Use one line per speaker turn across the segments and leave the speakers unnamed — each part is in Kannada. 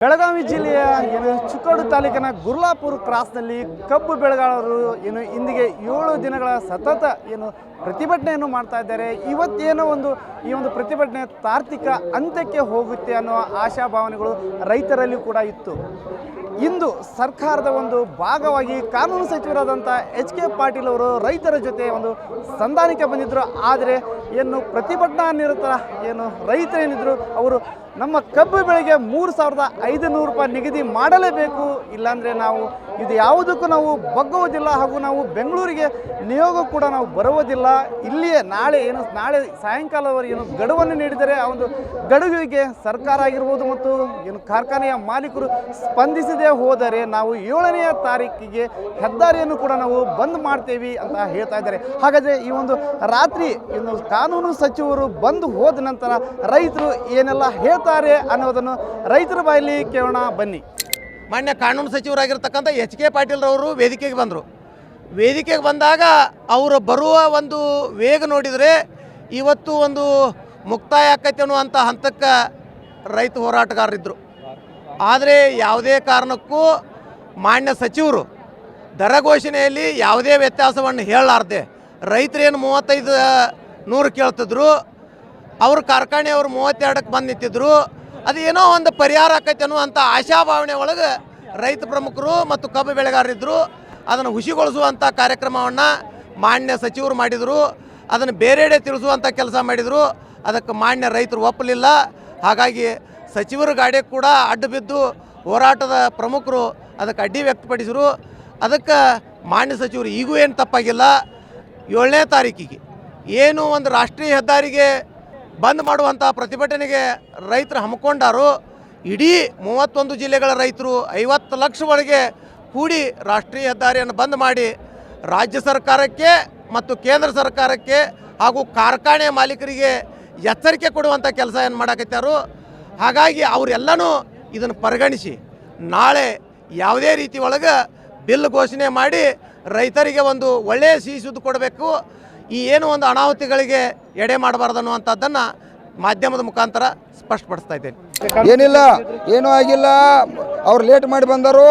ಬೆಳಗಾವಿ ಜಿಲ್ಲೆಯ ಚಿಕ್ಕೋಡಿ ತಾಲೂಕಿನ ಗುರ್ಲಾಪುರ ಕ್ರಾಸ್ನಲ್ಲಿ ಕಬ್ಬು ಬೆಳೆಗಾರರು ಇಂದಿಗೆ 7 ದಿನಗಳ ಸತತ ಪ್ರತಿಭಟನೆಯನ್ನು ಮಾಡ್ತಾ ಇದ್ದಾರೆ. ಇವತ್ತೇನೋ ಈ ಒಂದು ಪ್ರತಿಭಟನೆ ತಾರ್ಕಿಕ ಅಂತ್ಯಕ್ಕೆ ಹೋಗುತ್ತೆ ಅನ್ನೋ ಆಶಾಭಾವನೆಗಳು ರೈತರಲ್ಲಿ ಕೂಡ ಇತ್ತು. ಇಂದು ಸರ್ಕಾರದ ಭಾಗವಾಗಿ ಕಾನೂನು ಸಚಿವರಾದಂಥ ಎಚ್.ಕೆ. ಪಾಟೀಲ್ ಅವರು ರೈತರ ಜೊತೆ ಸಂಧಾನಕ್ಕೆ ಬಂದಿದ್ದರು. ಆದರೆ ಪ್ರತಿಭಟನಾ ನಿರತ ರೈತರೇನಿದ್ರು ಅವರು ನಮ್ಮ ಕಬ್ಬು ಬೆಳೆಗೆ 3,500 ರೂಪಾಯಿ ನಿಗದಿ ಮಾಡಲೇಬೇಕು, ಇಲ್ಲಾಂದರೆ ನಾವು ಇದು ಯಾವುದಕ್ಕೂ ನಾವು ಬಗ್ಗುವುದಿಲ್ಲ, ಹಾಗೂ ನಾವು ಬೆಂಗಳೂರಿಗೆ ನಿಯೋಗ ಕೂಡ ನಾವು ಬರುವುದಿಲ್ಲ, ಇಲ್ಲಿಯೇ ನಾಳೆ ಸಾಯಂಕಾಲವರೆಗೆ ಗಡುವನ್ನು ನೀಡಿದರೆ ಆ ಗಡುವಿಗೆ ಸರ್ಕಾರ ಆಗಿರ್ಬೋದು ಮತ್ತು ಕಾರ್ಖಾನೆಯ ಮಾಲೀಕರು ಸ್ಪಂದಿಸದೇ ಹೋದರೆ ನಾವು 7ನೇ ತಾರೀಕಿಗೆ ಹೆದ್ದಾರಿಯನ್ನು ಕೂಡ ನಾವು ಬಂದ್ ಮಾಡ್ತೇವೆ ಅಂತ ಹೇಳ್ತಾ ಇದ್ದಾರೆ. ಹಾಗಾದರೆ ಈ ರಾತ್ರಿ ಕಾನೂನು ಸಚಿವರು ಬಂದು ಹೋದ ನಂತರ ರೈತರು ಏನೆಲ್ಲ ಹೇಳ್ತಾರೆ ಅನ್ನೋದನ್ನು ರೈತರ ಬಾಯಲ್ಲಿ ಕೇಳೋಣ ಬನ್ನಿ.
ಮಾನ್ಯ ಕಾನೂನು ಸಚಿವರಾಗಿರ್ತಕ್ಕಂಥ ಎಚ್.ಕೆ. ಪಾಟೀಲ್ ರವರು ವೇದಿಕೆಗೆ ಬಂದರು. ವೇದಿಕೆಗೆ ಬಂದಾಗ ಅವರು ಬರುವ ವೇಗ ನೋಡಿದರೆ ಇವತ್ತು ಮುಕ್ತಾಯ ಆಕೈತೆ ಅನ್ನುವಂಥ ಹಂತಕ್ಕೆ ರೈತ ಹೋರಾಟಗಾರರಿದ್ದರು. ಆದರೆ ಯಾವುದೇ ಕಾರಣಕ್ಕೂ ಮಾನ್ಯ ಸಚಿವರು ದರ ಘೋಷಣೆಯಲ್ಲಿ ಯಾವುದೇ ವ್ಯತ್ಯಾಸವನ್ನು ಹೇಳಲಾರ್ದೆ ರೈತರೇನು 3500 ಕೇಳ್ತಿದ್ರು, ಅವ್ರ ಕಾರ್ಖಾನೆಯವರು 32ಕ್ಕೆ ಬಂದು ನಿಂತಿದ್ರು. ಅದು ಏನೋ ಪರಿಹಾರ ಆಕೈತೆ ಅನ್ನುವಂಥ ಆಶಾಭಾವನೆ ಒಳಗೆ ರೈತ ಪ್ರಮುಖರು ಮತ್ತು ಕಬ್ಬು ಬೆಳೆಗಾರರಿದ್ದರು. ಅದನ್ನು ಹುಸಿಗೊಳಿಸುವಂಥ ಕಾರ್ಯಕ್ರಮವನ್ನು ಮಾನ್ಯ ಸಚಿವರು ಮಾಡಿದರು. ಅದನ್ನು ಬೇರೆಡೆ ತಿಳಿಸುವಂಥ ಕೆಲಸ ಮಾಡಿದರು. ಅದಕ್ಕೆ ಮಾನ್ಯ ರೈತರು ಒಪ್ಪಲಿಲ್ಲ. ಹಾಗಾಗಿ ಸಚಿವರ ಗಾಡಿ ಕೂಡ ಅಡ್ಡು ಬಿದ್ದು ಹೋರಾಟದ ಪ್ರಮುಖರು ಅದಕ್ಕೆ ಅಡ್ಡಿ ವ್ಯಕ್ತಪಡಿಸಿದರು. ಅದಕ್ಕೆ ಮಾನ್ಯ ಸಚಿವರು ಈಗೂ ಏನು ತಪ್ಪಾಗಿಲ್ಲ. 7ನೇ ತಾರೀಕಿಗೆ ಏನು ರಾಷ್ಟ್ರೀಯ ಹೆದ್ದಾರಿಗೆ ಬಂದ್ ಮಾಡುವಂಥ ಪ್ರತಿಭಟನೆಗೆ ರೈತರು ಹಮ್ಮಿಕೊಂಡಾರು. ಇಡೀ 31 ಜಿಲ್ಲೆಗಳ ರೈತರು 50 ಲಕ್ಷ ಒಳಗೆ ಕೂಡಿ ರಾಷ್ಟ್ರೀಯ ಹೆದ್ದಾರಿಯನ್ನು ಬಂದ್ ಮಾಡಿ ರಾಜ್ಯ ಸರ್ಕಾರಕ್ಕೆ ಮತ್ತು ಕೇಂದ್ರ ಸರ್ಕಾರಕ್ಕೆ ಹಾಗೂ ಕಾರ್ಖಾನೆ ಮಾಲೀಕರಿಗೆ ಎಚ್ಚರಿಕೆ ಕೊಡುವಂಥ ಕೆಲಸ ಏನು ಮಾಡಕತ್ತಾರು. ಹಾಗಾಗಿ ಅವರೆಲ್ಲನೂ ಇದನ್ನು ಪರಿಗಣಿಸಿ ನಾಳೆ ಯಾವುದೇ ರೀತಿ ಒಳಗೆ ಬಿಲ್ ಘೋಷಣೆ ಮಾಡಿ ರೈತರಿಗೆ ಒಳ್ಳೆಯ ಸಿಹಿ ಸುದ್ದಿ ಕೊಡಬೇಕು. ಈ ಏನು ಅನಾಹುತಿಗಳಿಗೆ ಎಡೆ ಮಾಡಬಾರ್ದು ಅನ್ನುವಂಥದ್ದನ್ನು ಮಾಧ್ಯಮದ ಮುಖಾಂತರ ಸ್ಪಷ್ಟಪಡಿಸ್ತಾ ಇದ್ದೇನೆ.
ಏನಿಲ್ಲ, ಏನೂ ಆಗಿಲ್ಲ. ಅವ್ರು ಲೇಟ್ ಮಾಡಿ ಬಂದರು.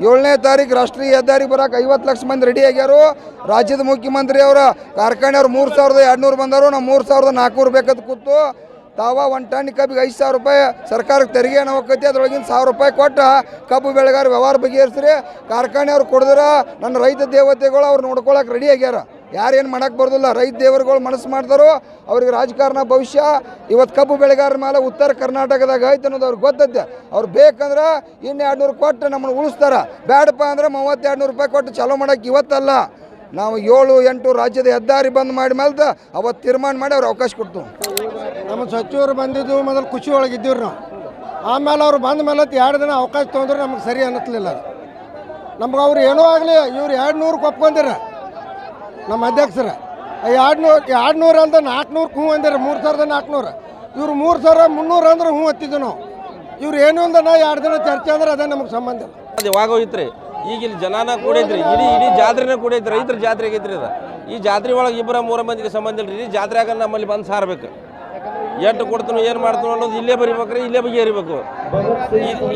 7ನೇ ತಾರೀಕು ರಾಷ್ಟ್ರೀಯ ಹೆದ್ದಾರಿಗೆ ಬರೋಕೆ 50 ಲಕ್ಷ ಮಂದಿ ರೆಡಿ ಆಗ್ಯಾರು. ರಾಜ್ಯದ ಮುಖ್ಯಮಂತ್ರಿ ಅವರ ಕಾರ್ಖಾನೆಯವ್ರು 3,200 ಬಂದರು. ನಾವು 3,400 ಬೇಕಂತ ಕೂತು ತಾವ 1 ಟನ್ ಕಬ್ಬಿಗೆ 5,000 ರೂಪಾಯಿ ಸರ್ಕಾರಕ್ಕೆ ತೆರಿಗೆ ಹೋಗ್ತೈತಿ. ಅದ್ರೊಳಗಿನ 1,000 ರೂಪಾಯಿ ಕೊಟ್ಟು ಕಬ್ಬು ಬೆಳೆಗಾರ ವ್ಯವಹಾರ ಬಗೆಹರಿಸ್ರಿ. ಕಾರ್ಖಾನೆಯವ್ರು ಕೊಡಿದ್ರೆ ನನ್ನ ರೈತ ದೇವತೆಗಳು ಅವ್ರು ನೋಡ್ಕೊಳಕ್ಕೆ ರೆಡಿ ಆಗ್ಯಾರ. ಯಾರೇನು ಮಾಡಕ್ಕೆ ಬರೋದಿಲ್ಲ. ರೈತ ದೇವರುಗಳು ಮನಸ್ಸು ಮಾಡ್ತಾರೋ ಅವ್ರಿಗೆ ರಾಜಕಾರಣ ಭವಿಷ್ಯ. ಇವತ್ತು ಕಬ್ಬು ಬೆಳೆಗಾರರ ಮೇಲೆ ಉತ್ತರ ಕರ್ನಾಟಕದಾಗ ಐತೆ ಅನ್ನೋದು ಅವ್ರಿಗೆ ಗೊತ್ತೈತೆ. ಅವ್ರು ಬೇಕಂದ್ರೆ 200 ಕೊಟ್ಟು ನಮ್ಮನ್ನು ಉಳಿಸ್ತಾರೆ. ಬೇಡಪ್ಪ ಅಂದ್ರೆ 3,200 ರೂಪಾಯಿ ಕೊಟ್ಟು ಚಾಲೂ ಮಾಡೋಕ್ಕೆ ಇವತ್ತಲ್ಲ, ನಾವು 7-8 ರಾಜ್ಯದ ಹೆದ್ದಾರಿ ಬಂದ್ ಮಾಡಿ ಮೇಲೆ ಅವತ್ತು ತೀರ್ಮಾನ ಮಾಡಿ ಅವ್ರು ಅವಕಾಶ ಕೊಡ್ತು.
ನಮ್ಮ ಸಚಿವರು ಬಂದಿದ್ದು ಮೊದಲು ಖುಷಿ ಒಳಗಿದ್ದೀವ್ರಿ ನಾವು. ಆಮೇಲೆ ಅವ್ರು ಬಂದ ಮೇಲೆ 2 ದಿನ ಅವಕಾಶ ತೊಗೊಂಡ್ರೆ ನಮ್ಗೆ ಸರಿ ಅನ್ನಿಸ್ಲಿಲ್ಲ. ನಮ್ಗೆ ಅವ್ರು ಏನೋ ಆಗಲಿ ಇವ್ರು 200 ಒಪ್ಕೊಂಡಿರ ನಮ್ಮ ಅಧ್ಯಕ್ಷರ. 200 ಅಂದ್ರೆ 400 ಹ್ಞೂ ಅಂದಿರ. 3,400 ಇವ್ರು 3,300 ಅಂದ್ರೆ ಹ್ಞೂ ಹತ್ತಿದ್ದು ನಾವು. ಇವ್ರು ಏನು ಅಂದ್ರೆ 2 ದಿನ ಚರ್ಚೆ ಅಂದ್ರೆ ಅದೇ ನಮಗೆ ಸಂಬಂಧ ಇಲ್ಲ.
ಅದು ಯಾವಾಗ ಹೋಯ್ತ್ರಿ. ಈಗ ಇಲ್ಲಿ ಜನನ ಕೂಡೈತ್ರಿ. ಇಡೀ ಜಾತ್ರೆನೇ ಕೂಡೈತ್ರಿ. ರೈತರ ಜಾತ್ರೆ ಆಗೈತ್ರಿ ಅದು. ಈ ಜಾತ್ರೆ ಒಳಗೆ 2-3 ಮಂದಿಗೆ ಸಂಬಂಧ ಇಲ್ಲ ರೀ. ಜಾತ್ರೆಯಾಗ ನಮ್ಮಲ್ಲಿ ಬಂದು ಸಾರಬೇಕು. ಎಷ್ಟು ಕೊಡ್ತಾನೋ ಏನು ಮಾಡ್ತಾನೋ ಅನ್ನೋದು ಇಲ್ಲೇ ಬರಿಬೇಕ್ರಿ, ಇಲ್ಲೇ ಬಗೆಹರಿಬೇಕು.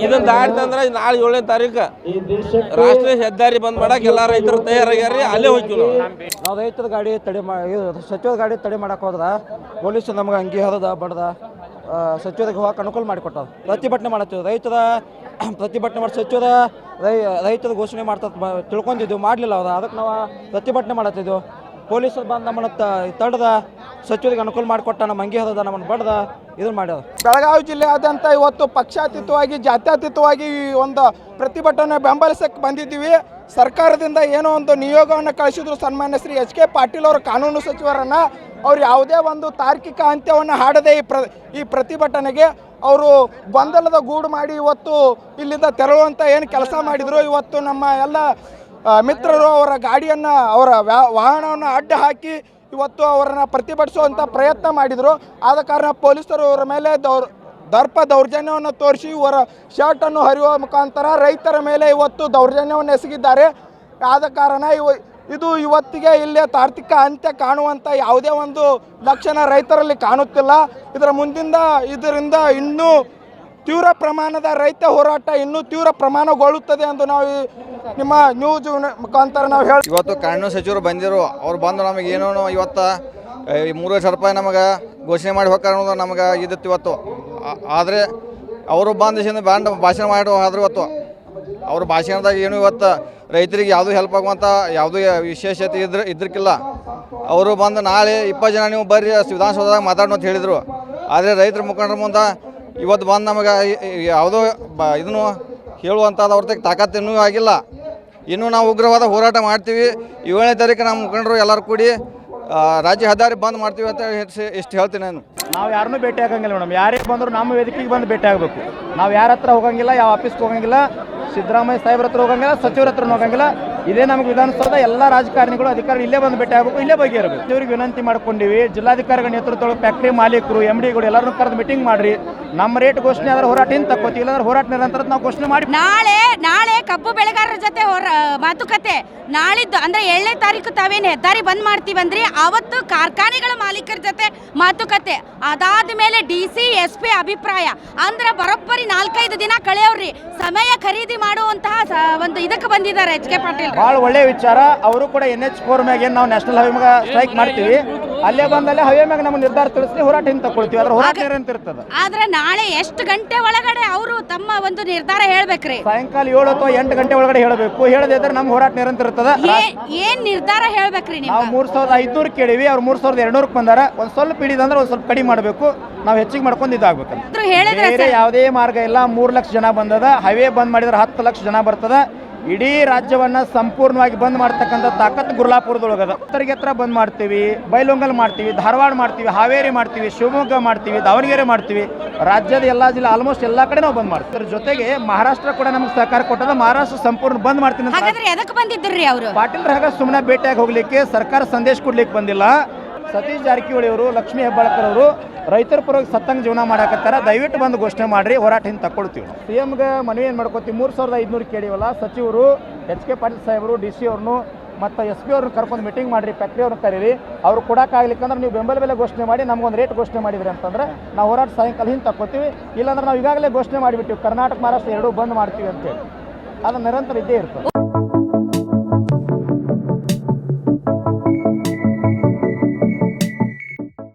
ಇದನ್ನು ದಾಟ್ತಂದ್ರೆ ನಾಳೆ 7ನೇ ತಾರೀಕು ರಾಷ್ಟ್ರೀಯ ಹೆದ್ದಾರಿ ಬಂದ್ ಮಾಡಕ್ಕೆ ಎಲ್ಲ ರೈತರು ತಯಾರಾಗ್ಯಾರಿ. ಅಲ್ಲೇ ಹೋಗ್ತೀವಿ
ನಾವು. ರೈತರ ಗಾಡಿ ತಡೆ ಸಚಿವರ ಗಾಡಿ ತಡೆ ಮಾಡಕ್ಕೆ ಹೋದ್ರೆ ಪೊಲೀಸರು ನಮ್ಗೆ ಅಂಗಿ ಹರದ ಬಡ್ದ ಸಚಿವರಿಗೆ ಹೋಗಕ್ಕೆ ಅನುಕೂಲ ಮಾಡಿಕೊಟ್ಟದ. ಪ್ರತಿಭಟನೆ ಮಾಡತ್ತೀವಿ. ರೈತರ ಪ್ರತಿಭಟನೆ ಮಾಡಿ ಸಚಿವರ ರೈತರ ಘೋಷಣೆ ಮಾಡ್ತಾ ತಿಳ್ಕೊಂಡಿದ್ದೀವಿ. ಮಾಡಲಿಲ್ಲ ಅವ್ರು. ಅದಕ್ಕೆ ನಾವು ಪ್ರತಿಭಟನೆ ಮಾಡತ್ತಿದ್ದೆವು. ಪೊಲೀಸರು ಬಂದು ನಮ್ಮನ್ನು ತಡೆದ ಸಚಿವರಿಗೆ ಅನುಕೂಲ ಮಾಡಿಕೊಟ್ಟ. ನಮ್ಮ ಅಂಗಿ ಹರದ ನಮ್ಮನ್ನು ಬಡ್ದ ಇದನ್ನು ಮಾಡ್ಯಾರ.
ಬೆಳಗಾವಿ ಜಿಲ್ಲೆಯಾದ್ಯಂತ ಇವತ್ತು ಪಕ್ಷಾತೀತವಾಗಿ ಜಾತ್ಯತೀತವಾಗಿ ಈ ಪ್ರತಿಭಟನೆ ಬೆಂಬಲಿಸಕ್ಕೆ ಬಂದಿದ್ದೀವಿ. ಸರ್ಕಾರದಿಂದ ಏನೋ ನಿಯೋಗವನ್ನು ಕಳಿಸಿದ್ರು ಸನ್ಮಾನ್ಯ ಶ್ರೀ ಎಚ್.ಕೆ. ಪಾಟೀಲ್ ಅವರು ಕಾನೂನು ಸಚಿವರನ್ನು. ಅವ್ರು ಯಾವುದೇ ತಾರ್ಕಿಕ ಅಂತ್ಯವನ್ನು ಹಾಡದೆ ಈ ಪ್ರತಿಭಟನೆಗೆ ಅವರು ಗೊಂದಲದ ಗೂಡು ಮಾಡಿ ಇವತ್ತು ಇಲ್ಲಿಂದ ತೆರಳುವಂಥ ಏನು ಕೆಲಸ ಮಾಡಿದರು. ಇವತ್ತು ನಮ್ಮ ಎಲ್ಲ ಮಿತ್ರರು ಅವರ ಗಾಡಿಯನ್ನು ಅವರ ವಾಹನವನ್ನು ಅಡ್ಡ ಹಾಕಿ ಇವತ್ತು ಅವರನ್ನು ಪ್ರತಿಭಟಿಸುವಂಥ ಪ್ರಯತ್ನ ಮಾಡಿದರು. ಆದ ಕಾರಣ ಪೊಲೀಸರು ಅವರ ಮೇಲೆ ದೌರ್ಜನ್ಯವನ್ನು ತೋರಿಸಿ ಇವರ ಶರ್ಟನ್ನು ಹರಿಯುವ ಮುಖಾಂತರ ರೈತರ ಮೇಲೆ ಇವತ್ತು ದೌರ್ಜನ್ಯವನ್ನು ಎಸಗಿದ್ದಾರೆ. ಆದ ಕಾರಣ ಇದು ಇವತ್ತಿಗೆ ಇಲ್ಲೇ ತಾರ್ಕಿಕ ಅಂತ್ಯ ಕಾಣುವಂಥ ಯಾವುದೇ ಲಕ್ಷಣ ರೈತರಲ್ಲಿ ಕಾಣುತ್ತಿಲ್ಲ. ಇದರಿಂದ ಇನ್ನೂ
ತೀವ್ರ ಪ್ರಮಾಣದ ರೈತ ಹೋರಾಟ ಇನ್ನೂ ತೀವ್ರ ಪ್ರಮಾಣಗೊಳ್ಳುತ್ತದೆ ಎಂದು ನಾವು ನಿಮ್ಮ ನ್ಯೂಸ್ ಮುಖಾಂತರ ನಾವು ಹೇಳಿ
ಇವತ್ತು ಕಾನೂನು ಸಚಿವರು ಬಂದಿರು ಅವ್ರು ಬಂದು ನಮಗೆ ಏನೋ ಇವತ್ತು 3,00,000 ರೂಪಾಯಿ ನಮಗೆ ಘೋಷಣೆ ಮಾಡಿ ಹೋಗ್ತಾರೆ ಅನ್ನೋದು ನಮಗೆ ಇದಿತ್ತು ಇವತ್ತು. ಆದರೆ ಅವರು ಬಂದ ಭಾಷಣ ಮಾಡಿ ಹೋದ್ರೆ ಇವತ್ತು ಅವ್ರ ಭಾಷಣದಾಗ ಏನು ಇವತ್ತು ರೈತರಿಗೆ ಯಾವುದೂ ಹೆಲ್ಪ್ ಆಗುವಂಥ ಯಾವುದೂ ವಿಶೇಷತೆ ಇದ್ರಕ್ಕಿಲ್ಲ. ಅವರು ಬಂದು ನಾಳೆ 20 ಜನ ನೀವು ಬರ್ರಿ ವಿಧಾನಸೌಧದಾಗ ಮಾತಾಡೋಣ ಅಂತ ಹೇಳಿದರು. ಆದರೆ ರೈತರ ಮುಖಂಡರ ಮುಂದೆ ಇವತ್ತು ಬಂದು ನಮಗೆ ಯಾವುದೋ ಇದನ್ನು ಹೇಳುವಂಥದ್ದು ಅವ್ರ ತಾಕತ್ತು ಇನ್ನೂ ಆಗಿಲ್ಲ. ಇನ್ನೂ ನಾವು ಉಗ್ರವಾದ ಹೋರಾಟ ಮಾಡ್ತೀವಿ. 7ನೇ ತಾರೀಕು ನಮ್ಮ ಮುಖಂಡರು ಎಲ್ಲರೂ ಕೂಡಿ ರಾಜ್ಯ ಹೆದ್ದಾರಿ ಬಂದ್ ಮಾಡ್ತೀವಿ ಅಂತ ಇಷ್ಟು ಹೇಳ್ತೀನಿ ನಾನು.
ನಾವು ಯಾರನ್ನೂ ಭೇಟಿ ಆಗಂಗಿಲ್ಲ ಮೇಡಮ್. ಯಾರೇ ಬಂದರೂ ನಮ್ಮ ವೇದಿಕೆಗೆ ಬಂದು ಭೇಟಿ ಆಗಬೇಕು. ನಾವು ಯಾರ ಹತ್ರ ಹೋಗಂಗಿಲ್ಲ, ಯಾವ ಆಫೀಸ್ಗೆ ಹೋಗಂಗಿಲ್ಲ, ಸಿದ್ದರಾಮಯ್ಯ ಸಾಹೇಬ್ರ ಹತ್ರ ಹೋಗಂಗಿಲ್ಲ, ಸಚಿವರ ಹತ್ರ ಹೋಗಂಗಿಲ್ಲ. ಇದೇ ನಮಗೆ ವಿಧಾನಸೌಧ ಎಲ್ಲ ರಾಜಕಾರಣಿಗಳು ಅಧಿಕಾರಿ ಇಲ್ಲೇ ಬಂದು ಭೇಟಿ ಆಗಬೇಕು, ಇಲ್ಲೇ ಬಗೆಯಿರಬೇಕು. ಇವ್ರಿಗೆ ವಿನಂತಿ ಮಾಡ್ಕೊಂಡಿವಿ. ಜಿಲ್ಲಾಧಿಕಾರಿಗಳ ನೇತೃತ್ವದೊಳಗೆ ಫ್ಯಾಕ್ಟ್ರಿ ಮಾಲೀಕರು MDಗಳು ಎಲ್ಲರೂ ಕರೆದು ಮೀಟಿಂಗ್ ಮಾಡ್ರಿ. ನಮ್ಮ ರೇಟ್ ಘೋಷಣೆ ಆದ್ರೆ ಹೋರಾಟ ಹಿಂದೆ ತಕ್ಕೋತೀವಿ, ಇಲ್ಲಾಂದ್ರೆ ಹೋರಾಟ ನಿರಂತರ ನಾವು ಘೋಷಣೆ ಮಾಡಿ.
ನಾಳೆ ಕಬ್ಬು ಬೆಳೆಗಾರರ ಜೊತೆ ಮಾತುಕತೆ ನಾಳಿದ್ದು ಅಂದ್ರೆ 7ನೇ ತಾರೀಕು ತಾವೇನು ಹೆದ್ದಾರಿ ಬಂದ್ ಮಾಡ್ತೀವಂದ್ರಿ ಅವತ್ತು ಕಾರ್ಖಾನೆಗಳ ಮಾಲೀಕರ ಜೊತೆ ಮಾತುಕತೆ. ಅದಾದ ಮೇಲೆ DC SP ಅಭಿಪ್ರಾಯ ಅಂದ್ರೆ ಬರೋಬ್ಬರಿ 4-5 ದಿನ ಕಳೆಯವ್ರಿ. ಸಮಯ ಖರೀದಿ ಮಾಡುವಂತಹ ಒಂದು ಇದಕ್ಕೆ ಬಂದಿದ್ದಾರೆ HK ಪಾಟೀಲ್.
ಭಾಳ ಒಳ್ಳೆ ವಿಚಾರ. ಅವರು ಕೂಡ NH4 ಮ್ಯಾಗ ಏನು ನಾವು ನ್ಯಾಷನಲ್ ಹೈವೇ ಮ್ಯಾಗ ಸ್ಟ್ರೈಕ್ ಮಾಡ್ತೀವಿ, ಅಲ್ಲೇ ಬಂದಲ್ಲೇ ಹೈವೇ ಮ್ಯಾಗ ನಮ್ಮ ನಿರ್ಧಾರ ತಿಳಿಸಿ ಹೋರಾಟ ಹಿಂದೆ ತಗೊಳ್ತೀವಿ. ಅದ್ರ ಹೋರಾಟ ನಿರಂತರತದ.
ಆದ್ರೆ ನಾಳೆ ಎಷ್ಟು ಗಂಟೆ ಒಳಗಡೆ ಅವರು ತಮ್ಮ ಒಂದು ನಿರ್ಧಾರ ಹೇಳ್ಬೇಕ್ರಿ?
ಸಾಯಂಕಾಲ 7 ಅಥವಾ 8 ಗಂಟೆ ಒಳಗಡೆ ಹೇಳಬೇಕು. ಹೇಳದಿದ್ರೆ ನಮ್ಮ ಹೋರಾಟ ನಿರಂತರ ಇರ್ತದ.
ಏನ್ ನಿರ್ಧಾರ ಹೇಳ್ಬೇಕ್ರಿ ನೀವು?
ನಾವು 3,500 ಕೇಳಿವಿ, ಅವ್ರು 3,200 ಬಂದಾರ. ಒಂದ್ ಸ್ವಲ್ಪ ಹಿಡಿದಂದ್ರೆ ಒಂದ್ ಸ್ವಲ್ಪ ಕಡಿಮೆ ಮಾಡಬೇಕು, ನಾವು ಹೆಚ್ಚಿಗೆ ಮಾಡ್ಕೊಂಡು ಇದಾಗಬೇಕು. ಬೇರೆ ಯಾವುದೇ ಮಾರ್ಗ ಇಲ್ಲ. 3 ಲಕ್ಷ ಜನ ಬಂದದ. ಹೈವೇ ಬಂದ್ ಮಾಡಿದ್ರೆ 10 ಲಕ್ಷ ಜನ ಬರ್ತದ. ಇಡೀ ರಾಜ್ಯವನ್ನ ಸಂಪೂರ್ಣವಾಗಿ ಬಂದ್ ಮಾಡ್ತಕ್ಕಂಥ ತಾಕತ್ ಗುರ್ಲಾಪುರದೊಳಗದ. ಉತ್ತರಿಗೆ ಹತ್ರ ಬಂದ್ ಮಾಡ್ತೀವಿ, ಬೈಲೊಂಗಲ್ ಮಾಡ್ತೀವಿ, ಧಾರವಾಡ ಮಾಡ್ತೀವಿ, ಹಾವೇರಿ ಮಾಡ್ತೀವಿ, ಶಿವಮೊಗ್ಗ ಮಾಡ್ತೀವಿ, ದಾವಣಗೆರೆ ಮಾಡ್ತೀವಿ. ರಾಜ್ಯದ ಎಲ್ಲ ಜಿಲ್ಲೆ ಆಲ್ಮೋಸ್ಟ್ ಎಲ್ಲ ಕಡೆ ನಾವು ಬಂದ್ ಮಾಡ್ತೀವಿ. ಅದ್ರ ಜೊತೆಗೆ ಮಹಾರಾಷ್ಟ್ರ ಕೂಡ ನಮ್ಗೆ ಸಹಕಾರ ಕೊಟ್ಟದ. ಮಹಾರಾಷ್ಟ್ರ ಸಂಪೂರ್ಣ ಬಂದ್ ಮಾಡ್ತೀನಿ.
ಎದಕ್ಕೆ ಬಂದಿದ್ರಿ ಅವರು?
ಪಾಟೀಲ್ ಹಾಗ ಸುಮ್ಮನೆ ಭೇಟಿಯಾಗಿ ಹೋಗ್ಲಿಕ್ಕೆ ಸರ್ಕಾರ ಸಂದೇಶ ಕೊಡ್ಲಿಕ್ಕೆ ಬಂದಿಲ್ಲ. ಸತೀಶ್ ಜಾರಕಿಹೊಳಿ ಅವರು, ಲಕ್ಷ್ಮೀ ಹೆಬ್ಬಾಳ್ಕರ್ ಅವರು ರೈತರ ಪರವಾಗಿ ಸತ್ತಂಗ ಜೀವನ ಮಾಡಾಕತ್ತಾರ. ದಯವಿಟ್ಟು ಬಂದು ಘೋಷಣೆ ಮಾಡ್ರಿ, ಹೋರಾಟ ಹಿಂದೆ ತಗೊಳ್ತೀವಿ. CMಗೆ ಮನವಿ ಏನು ಮಾಡ್ಕೋತೀವಿ, 3,500 ಕೇಳಿವಲ್ಲ. ಸಚಿವರು HK ಪಾಟೀಲ್ ಸಾಹೇಬರು, DC ಅವ್ರನ್ನು ಮತ್ತು SP ಅವ್ರನ್ನ ಕರ್ಕೊಂಡು ಮೀಟಿಂಗ್ ಮಾಡಿರಿ, ಫ್ಯಾಕ್ಟ್ರಿ ಅವ್ರನ್ನ ಕರೀರಿ. ಅವ್ರು ಕೊಡೋಕ್ಕಾಗ್ಲಿಕ್ಕಂದ್ರೆ ನೀವು ಬೆಂಬಲ ಬೆಲೆ ಘೋಷಣೆ ಮಾಡಿ ನಮ್ಗೊಂದು ರೇಟ್ ಘೋಷಣೆ ಮಾಡಿದ್ರಿ ಅಂತಂದ್ರೆ ನಾವು ಹೋರಾಟ ಸಾಯಂಕಾಲ ಹಿಂದೆ ತಕ್ಕೋತೀವಿ. ಇಲ್ಲಾಂದ್ರೆ ನಾವು ಈಗಾಗಲೇ ಘೋಷಣೆ ಮಾಡಿಬಿಟ್ಟಿವಿ, ಕರ್ನಾಟಕ ಮಹಾರಾಷ್ಟ್ರ ಎರಡೂ ಬಂದ್ ಮಾಡ್ತೀವಿ ಅಂತೇಳಿ. ಅದು ನಿರಂತರ ಇದ್ದೇ ಇರ್ತದೆ.